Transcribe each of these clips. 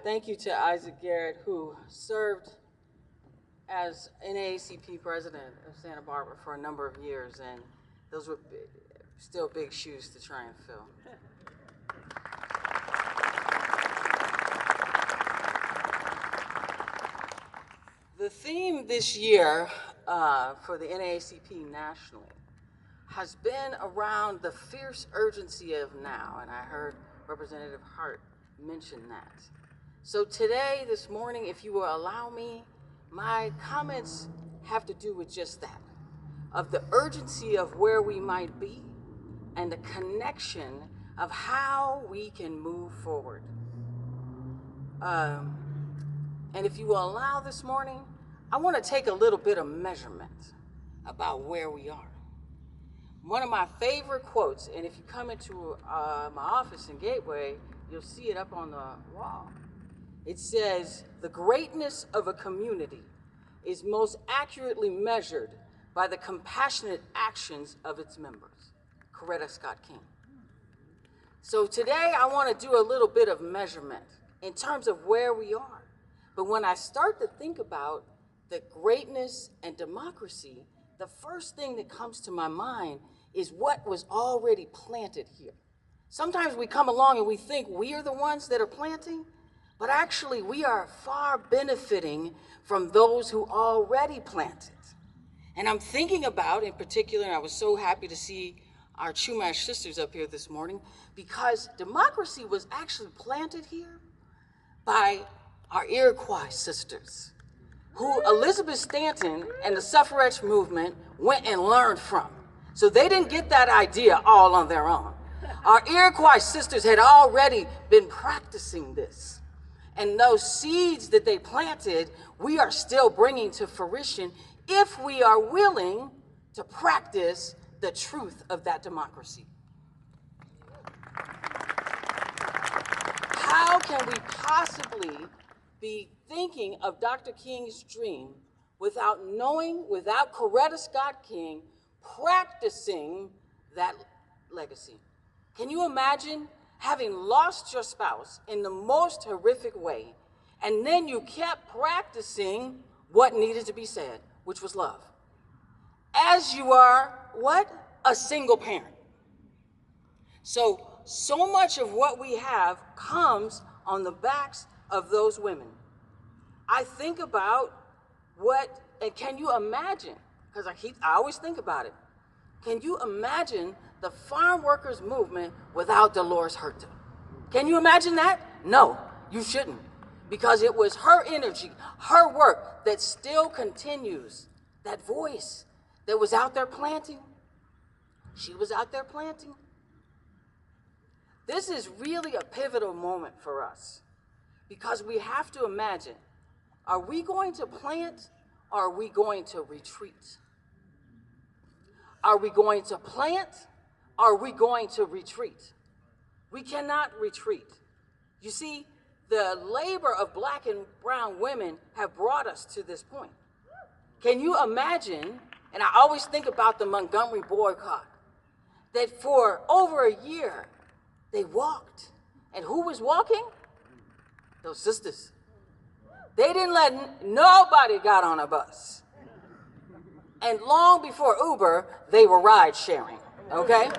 Thank you to Isaac Garrett, who served as NAACP president of Santa Barbara for a number of years, and those were still big shoes to try and fill. The theme this year for the NAACP nationally has been around the fierce urgency of now, and I heard Representative Hart mention that. So today, this morning, if you will allow me, my comments have to do with just that, of the urgency of where we might be and the connection of how we can move forward. And if you will allow this morning, I want to take a little bit of measurement about where we are. One of my favorite quotes, and if you come into my office in Gateway, you'll see it up on the wall. It says, "The greatness of a community is most accurately measured by the compassionate actions of its members." Coretta Scott King. So today I want to do a little bit of measurement in terms of where we are. But when I start to think about the greatness and democracy, the first thing that comes to my mind is what was already planted here. Sometimes we come along and we think we are the ones that are planting, but actually we are far benefiting from those who already planted. And I'm thinking about, in particular, and I was so happy to see our Chumash sisters up here this morning, because democracy was actually planted here by our Iroquois sisters, who Elizabeth Stanton and the suffrage movement went and learned from. So they didn't get that idea all on their own. Our Iroquois sisters had already been practicing this. And those seeds that they planted, we are still bringing to fruition if we are willing to practice the truth of that democracy. How can we possibly be thinking of Dr. King's dream without knowing, without Coretta Scott King practicing that legacy? Can you imagine having lost your spouse in the most horrific way, and then you kept practicing what needed to be said, which was love, as you are, what? A single parent. So much of what we have comes on the backs of those women. I think about and can you imagine, because I always think about it, can you imagine the farm workers movement without Dolores Huerta? Can you imagine that? No, you shouldn't, because it was her energy, her work that still continues, that voice that was out there planting. She was out there planting. This is really a pivotal moment for us, because we have to imagine, are we going to plant or are we going to retreat? Are we going to plant or are we going to retreat? We cannot retreat. You see, the labor of Black and brown women have brought us to this point. Can you imagine, and I always think about the Montgomery boycott, that for over a year, they walked. And who was walking? Those sisters. They didn't let nobody got on a bus. And long before Uber, they were ride sharing, okay?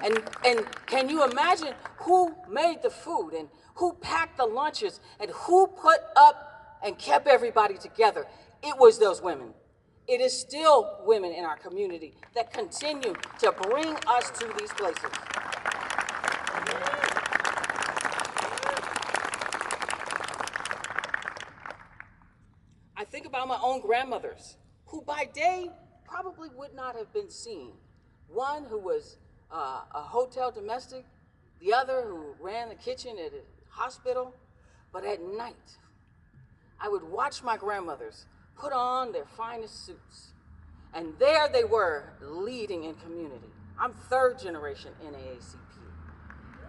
And can you imagine who made the food and who packed the lunches and who put up and kept everybody together? It was those women. It is still women in our community that continue to bring us to these places. I think about my own grandmothers, who by day probably would not have been seen. One who was a hotel domestic, the other who ran the kitchen at a hospital. But at night, I would watch my grandmothers put on their finest suits. And there they were, leading in community. I'm third generation NAACP.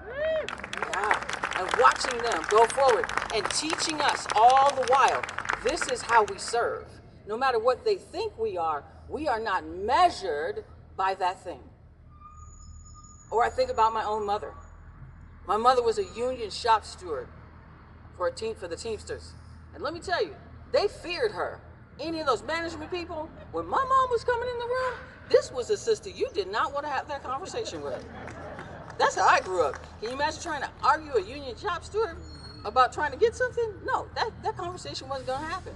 Yeah. And watching them go forward and teaching us all the while, this is how we serve. No matter what they think we are not measured by that thing. Or I think about my own mother. My mother was a union shop steward for the Teamsters. And let me tell you, they feared her. Any of those management people, when my mom was coming in the room, this was a sister you did not want to have that conversation with. That's how I grew up. Can you imagine trying to argue a union shop steward about trying to get something? No, that conversation wasn't going to happen.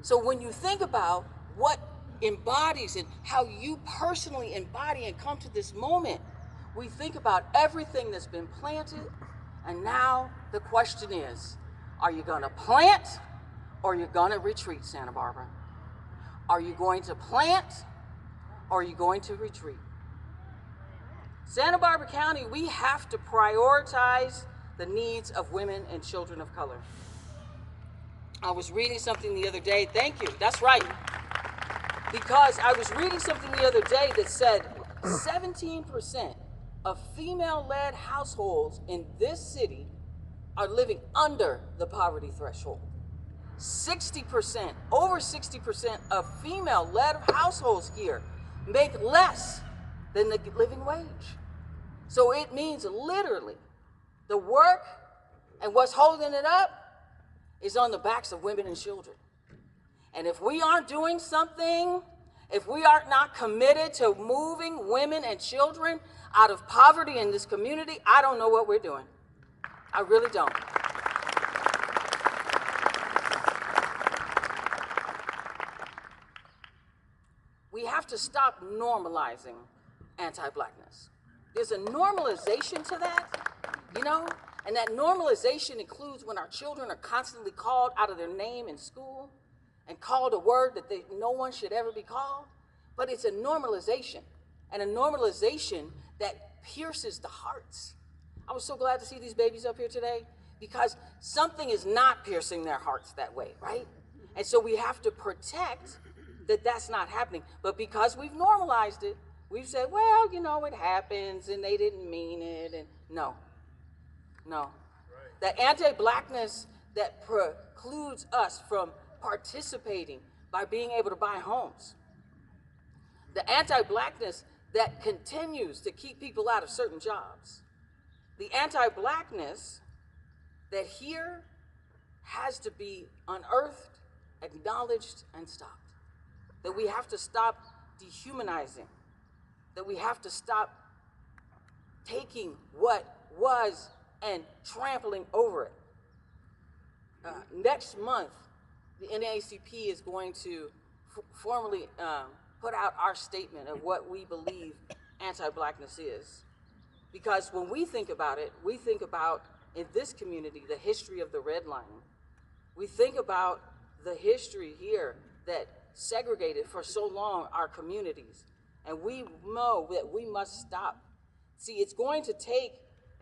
So when you think about what embodies and how you personally embody and come to this moment, we think about everything that's been planted, and now the question is, are you going to plant or are you going to retreat, Santa Barbara? Are you going to plant or are you going to retreat? Santa Barbara County, we have to prioritize the needs of women and children of color. I was reading something the other day, thank you, that's right. Because I was reading something the other day that said 17% of female-led households in this city are living under the poverty threshold. 60%, over 60% of female-led households here make less than the living wage. So it means literally the work and what's holding it up is on the backs of women and children. And if we aren't doing something, if we are not committed to moving women and children out of poverty in this community, I don't know what we're doing. I really don't. We have to stop normalizing anti-Blackness. There's a normalization to that, you know? And that normalization includes when our children are constantly called out of their name in school and called a word that no one should ever be called. But it's a normalization, and a normalization that pierces the hearts. I was so glad to see these babies up here today because something is not piercing their hearts that way, right? And so we have to protect that that's not happening. But because we've normalized it, we've said, well, you know, it happens and they didn't mean it. And no. That anti-Blackness that precludes us from participating by being able to buy homes. The anti-Blackness that continues to keep people out of certain jobs. The anti-Blackness that here has to be unearthed, acknowledged, and stopped. That we have to stop dehumanizing. That we have to stop taking what was and trampling over it. Next month, the NAACP is going to formally put out our statement of what we believe anti-Blackness is. Because when we think about it, we think about, in this community, the history of the redlining. We think about the history here that segregated for so long our communities. And we know that we must stop. See, it's going to take,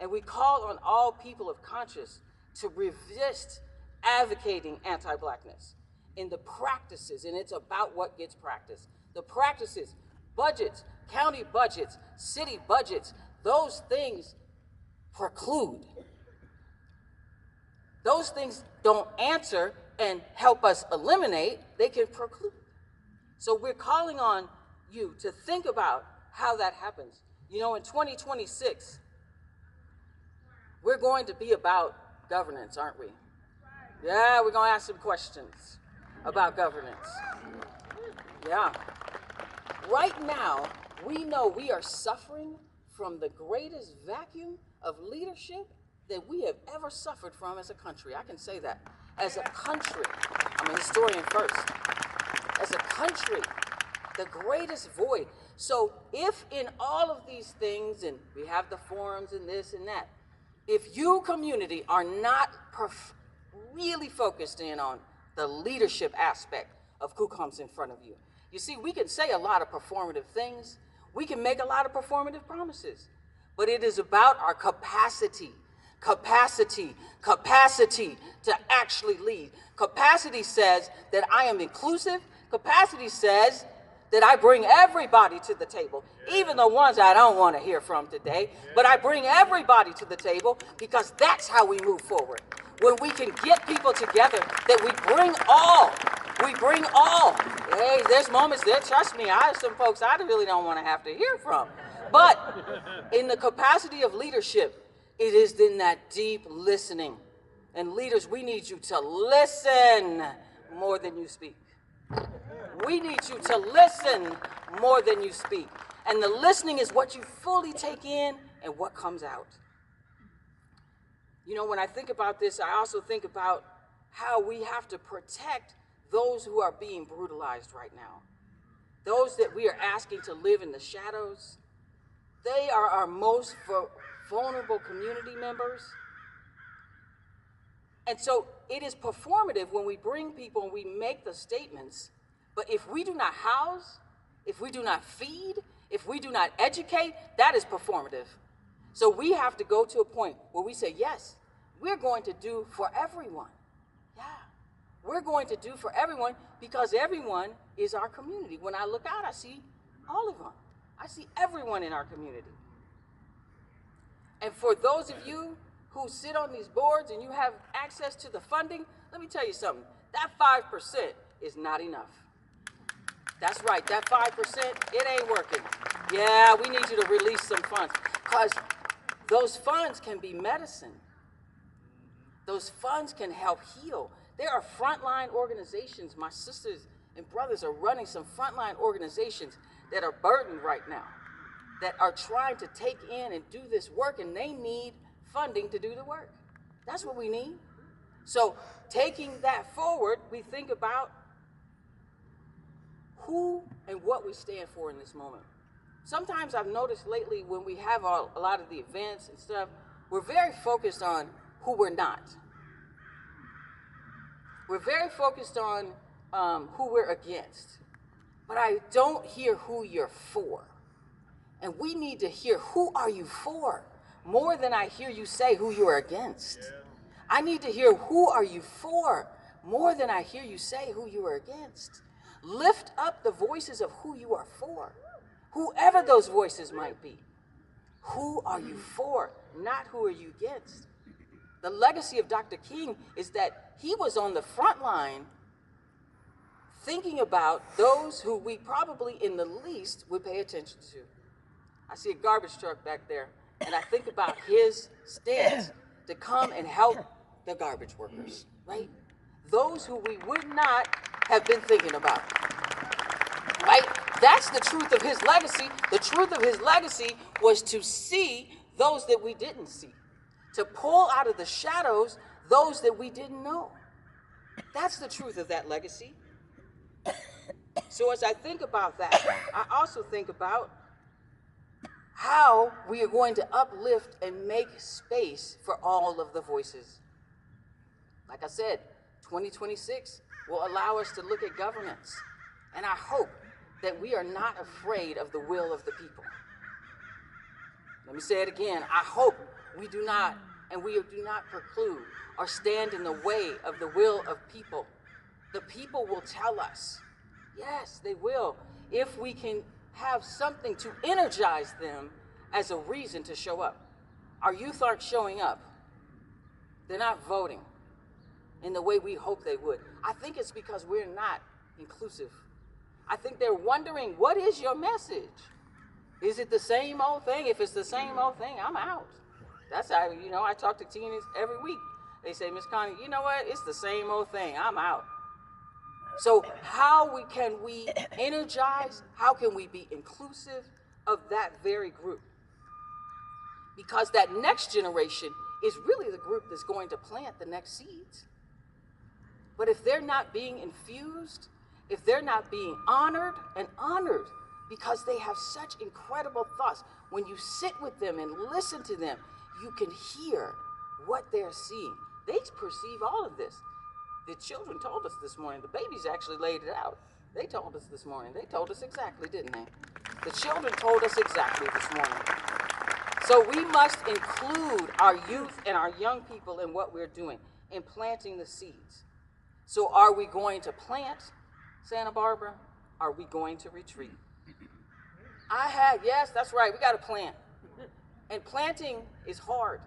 and we call on all people of conscience to resist advocating anti-Blackness in the practices, and it's about what gets practiced. The practices, budgets, county budgets, city budgets, those things preclude. Those things don't answer and help us eliminate, they can preclude. So we're calling on you to think about how that happens. You know, in 2026, we're going to be about governance, aren't we? Yeah, we're going to ask some questions about governance. Yeah. Right now, we know we are suffering from the greatest vacuum of leadership that we have ever suffered from as a country. I can say that. As a country, I'm a historian first. As a country, the greatest void. So if in all of these things, and we have the forums and this and that, if you community are not really focused in on the leadership aspect of who comes in front of you. You see, we can say a lot of performative things. We can make a lot of performative promises, but it is about our capacity to actually lead. Capacity says that I am inclusive. Capacity says that I bring everybody to the table, even the ones I don't want to hear from today, but I bring everybody to the table because that's how we move forward. When we can get people together, that we bring all. Hey, there's moments there, trust me, I have some folks I really don't want to have to hear from. But in the capacity of leadership, it is in that deep listening And leaders, we need you to listen more than you speak. We need you to listen more than you speak. And the listening is what you fully take in and what comes out. You know, when I think about this, I also think about how we have to protect those who are being brutalized right now. Those that we are asking to live in the shadows. They are our most vulnerable community members. And so it is performative when we bring people and we make the statements, but if we do not house, if we do not feed, if we do not educate, that is performative. So we have to go to a point where we say, yes, we're going to do for everyone. Yeah, we're going to do for everyone because everyone is our community. When I look out, I see all of them. I see everyone in our community. And for those of you who sit on these boards and you have access to the funding, let me tell you something. That 5% is not enough. That's right, that 5%, it ain't working. Yeah, we need you to release some funds because those funds can be medicine. Those funds can help heal. There are frontline organizations. My sisters and brothers are running some frontline organizations that are burdened right now, that are trying to take in and do this work, and they need funding to do the work. That's what we need. So taking that forward, we think about who and what we stand for in this moment. Sometimes I've noticed lately when we have a lot of the events and stuff, we're very focused on who we're not. We're very focused on who we're against. But I don't hear who you're for. And we need to hear who are you for more than I hear you say who you are against. Yeah. I need to hear who are you for more than I hear you say who you are against. Lift up the voices of who you are for, whoever those voices might be. Who are you for, not who are you against? The legacy of Dr. King is that he was on the front line thinking about those who we probably in the least would pay attention to. I see a garbage truck back there, and I think about his stance to come and help the garbage workers, right? Those who we would not have been thinking about, right? That's the truth of his legacy. The truth of his legacy was to see those that we didn't see, to pull out of the shadows those that we didn't know. That's the truth of that legacy. So as I think about that, I also think about how we are going to uplift and make space for all of the voices. Like I said, 2026 will allow us to look at governance. And I hope that we are not afraid of the will of the people. Let me say it again. I hope we do not preclude or stand in the way of the will of people. The people will tell us. Yes, they will. If we can have something to energize them as a reason to show up. Our youth aren't showing up. They're not voting in the way we hope they would. I think it's because we're not inclusive. I think they're wondering, what is your message? Is it the same old thing? If it's the same old thing, I'm out. That's how, I talk to teenagers every week. They say, Miss Connie, you know what? It's the same old thing. I'm out. So how can we energize? How can we be inclusive of that very group? Because that next generation is really the group that's going to plant the next seeds. But if they're not being infused, if they're not being honored because they have such incredible thoughts, when you sit with them and listen to them, you can hear what they're seeing. They perceive all of this. The children told us this morning. The babies actually laid it out. They told us this morning. They told us exactly, didn't they? The children told us exactly this morning. So we must include our youth and our young people in what we're doing, in planting the seeds. So are we going to plant, Santa Barbara? Are we going to retreat? Yes, that's right, we got to plant. And planting is hard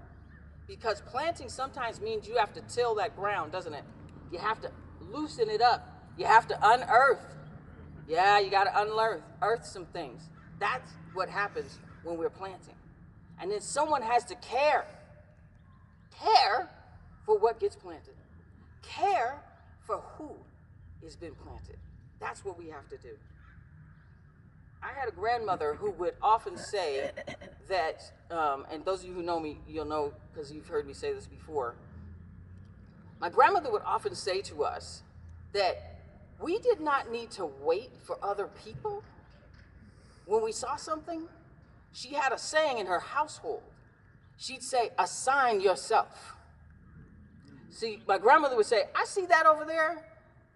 because planting sometimes means you have to till that ground, doesn't it? You have to loosen it up. You have to unearth. Yeah, you got to unearth some things. That's what happens when we're planting. And then someone has to care for what gets planted. Care for who has been planted. That's what we have to do. I had a grandmother who would often say that, and those of you who know me, you'll know because you've heard me say this before. My grandmother would often say to us that we did not need to wait for other people when we saw something. She had a saying in her household. She'd say, assign yourself. See, my grandmother would say, I see that over there.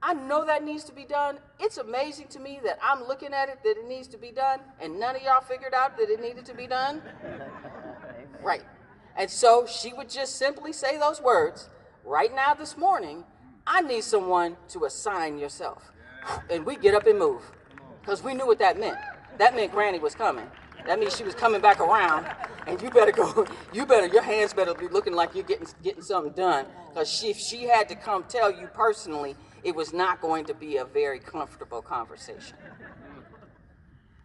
I know that needs to be done. It's amazing to me that I'm looking at it, that it needs to be done, and none of y'all figured out that it needed to be done. Right. And so she would just simply say those words, right now this morning, I need someone to assign yourself. And we get up and move, because we knew what that meant. That meant Granny was coming. That means she was coming back around, and you better go, your hands better be looking like you're getting something done, because if she had to come tell you personally, it was not going to be a very comfortable conversation.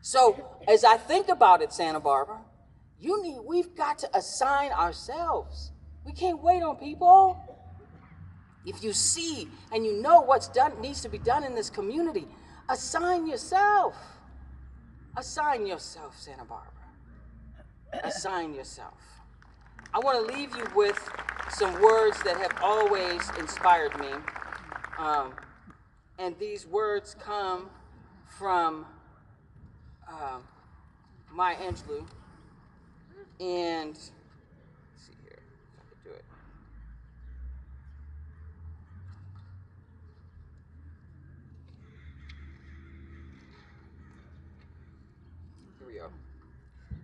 So as I think about it, Santa Barbara, we've got to assign ourselves. We can't wait on people. If you see and you know what's needs to be done in this community, assign yourself. Assign yourself, Santa Barbara. Assign yourself. I want to leave you with some words that have always inspired me. And these words come from Maya Angelou. And let's see here if I can do it. Here we go.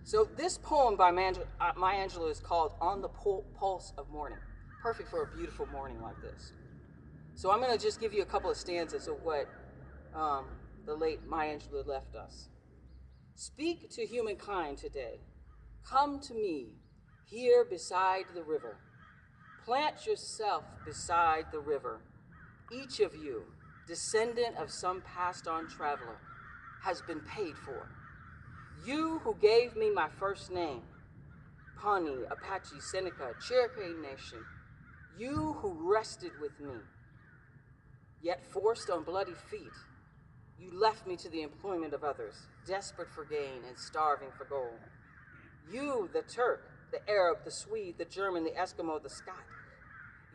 So this poem by Maya Angelou is called On the Pulse of Morning. Perfect for a beautiful morning like this. So I'm going to just give you a couple of stanzas of what the late Maya Angelou left us. Speak to humankind today. Come to me, here beside the river. Plant yourself beside the river. Each of you, descendant of some passed-on traveler, has been paid for. You who gave me my first name, Connie, Apache, Seneca, Cherokee Nation, you who rested with me, yet forced on bloody feet, you left me to the employment of others, desperate for gain and starving for gold. You, the Turk, the Arab, the Swede, the German, the Eskimo, the Scot.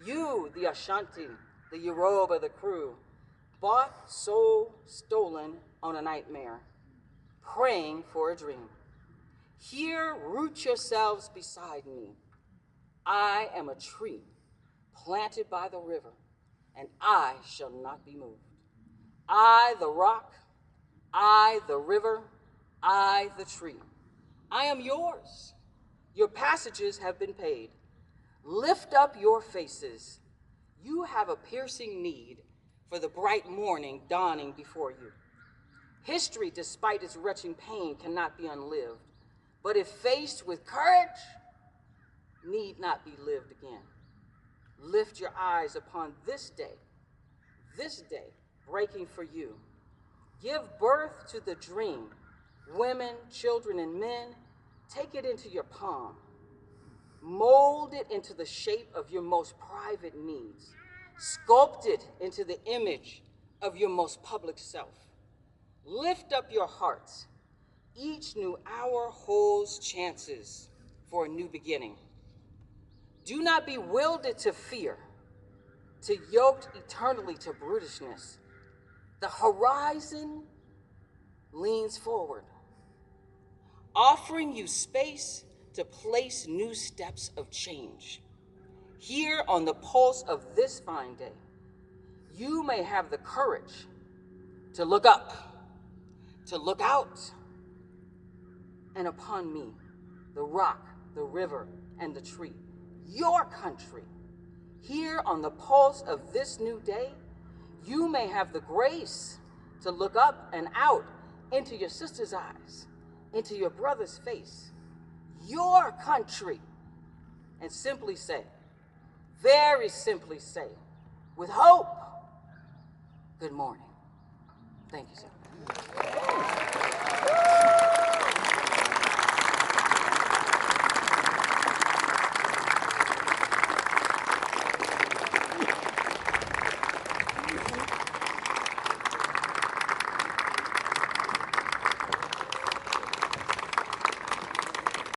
You, the Ashanti, the Yoruba, the Crew, bought, sold, stolen on a nightmare, praying for a dream. Here, root yourselves beside me. I am a tree planted by the river, and I shall not be moved. I, the rock, I, the river, I, the tree. I am yours. Your passages have been paid. Lift up your faces. You have a piercing need for the bright morning dawning before you. History, despite its retching pain, cannot be unlived, but if faced with courage, need not be lived again. Lift your eyes upon this day, breaking for you. Give birth to the dream. Women, children, and men, take it into your palm. Mold it into the shape of your most private needs. Sculpt it into the image of your most public self. Lift up your hearts. Each new hour holds chances for a new beginning. Do not be wielded to fear, to yoked eternally to brutishness. The horizon leans forward, offering you space to place new steps of change. Here on the pulse of this fine day, you may have the courage to look up, to look out, and upon me, the rock, the river, and the tree, your country. Here on the pulse of this new day, you may have the grace to look up and out into your sister's eyes, into your brother's face, your country, and simply say, very simply say, with hope, good morning. Thank you, sir.